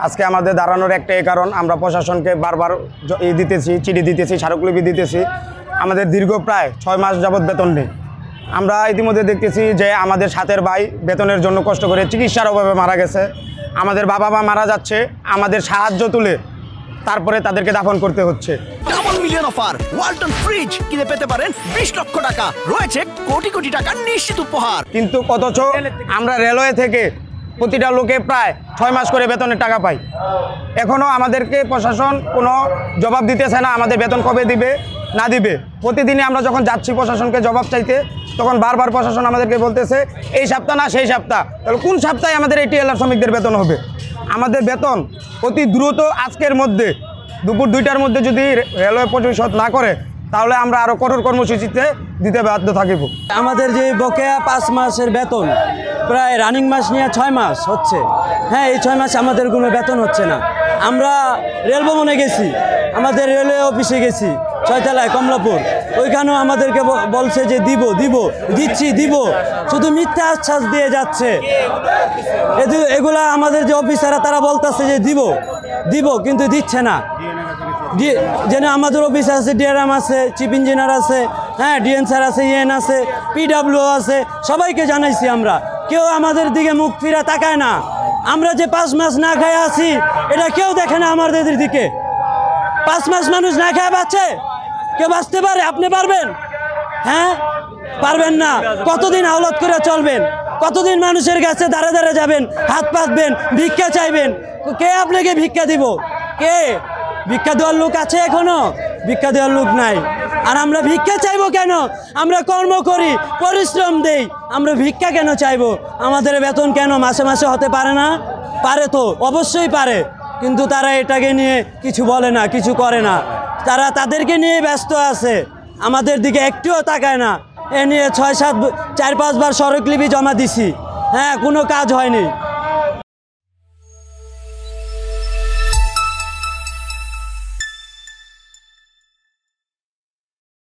আজকে আমাদের দাঁড়ানোর একটাই কারণ, আমরা প্রশাসনকে বারবার দিতেছি, চিঠি দিতেছি, স্মারকলিপি দিতেছি। আমাদের দীর্ঘ প্রায় 6 মাস যাবৎ বেতন নেই। আমরা ইতিমধ্যে দেখতেছি যে আমাদের সাথের ভাই বেতনের জন্য কষ্ট করে চিকিৎসার অভাবে মারা গেছে। আমাদের বাবা মা মারা যাচ্ছে, আমাদের সাহায্য তুলে তারপরে তাদেরকে দাফন করতে হচ্ছে। Double million offer, Walton fridge কিনে পেতে পারেন 20 লক্ষ টাকা, রয়েছে কোটি কোটি টাকার নিশ্চিত উপহার। কিন্তু অথচ আমরা রেলওয়ে থেকে প্রতিটা লোকে প্রায় 6 মাস করে বেতনের টাকা পাই। এখনও আমাদেরকে প্রশাসন কোনো জবাব দিতেছে না, আমাদের বেতন কবে দিবে না দিবে। প্রতিদিনই আমরা যখন যাচ্ছি প্রশাসনকে জবাব চাইতে, তখন বারবার প্রশাসন আমাদেরকে বলতেছে এই সপ্তাহ না সেই সপ্তাহ। তাহলে কোন সপ্তাহে আমাদের এই টিএলআর শ্রমিকদের বেতন হবে? আমাদের বেতন অতি দ্রুত আজকের মধ্যে দুপুর 2টার মধ্যে যদি রেলওয়ে পরিশোধ না করে, তাহলে আমরা আরও কঠোর কর্মসূচিতে দিতে বাধ্য থাকিব। আমাদের যে বকেয়া 5 মাসের বেতন, প্রায় রানিং মাস নিয়ে 6 মাস হচ্ছে। হ্যাঁ, এই 6 মাস আমাদের কোনো বেতন হচ্ছে না। আমরা রেল ভবনে গেছি, আমাদের রেলওয়ে অফিসে গেছি, 6 তলায় কমলাপুর, ওইখানেও আমাদেরকে বলছে যে দিব, শুধু মিথ্যা আশ্বাস দিয়ে যাচ্ছে। এগুলা আমাদের যে অফিসাররা তারা বলতেছে যে দিব কিন্তু দিচ্ছে না। যেন আমাদের অফিস আছে, ডিআরএম আছে, চিফ ইঞ্জিনিয়ার আছে, হ্যাঁ, ডিএন স্যার আছে, ইএন আছে, পিডাব্লিউ আছে, সবাইকে জানাইছি। আমরা কেউ আমাদের দিকে মুখ ফিরা তাকায় না। আমরা যে 5 মাস না খায় আছি, এটা কেউ দেখে না আমাদের দিকে। 5 মাস মানুষ না খায় বাঁচে? কেউ বাঁচতে পারে? আপনি পারবেন? হ্যাঁ, পারবেন না। কতদিন আওলাদ করে চলবেন? কতদিন মানুষের কাছে দাঁড়ে দাঁড়ে যাবেন, হাত পাতবেন, ভিক্ষা চাইবেন? কে আপনাকে ভিক্ষা দিব? কে ভিক্ষা দেওয়ার লোক আছে? এখনো ভিক্ষা দেওয়ার লোক নাই। আর আমরা ভিক্ষা চাইবো কেন? আমরা কর্ম করি, পরিশ্রম দেই, আমরা ভিক্ষা কেন চাইবো? আমাদের বেতন কেন মাসে মাসে হতে পারে না? পারে তো, অবশ্যই পারে, কিন্তু তারা এটাকে নিয়ে কিছু বলে না, কিছু করে না। তারা তাদেরকে নিয়ে ব্যস্ত আছে, আমাদের দিকে একটুও তাকায় না। এ নিয়ে 4-5 বার স্মারকলিপি জমা দিছি, হ্যাঁ, কোনো কাজ হয়নি।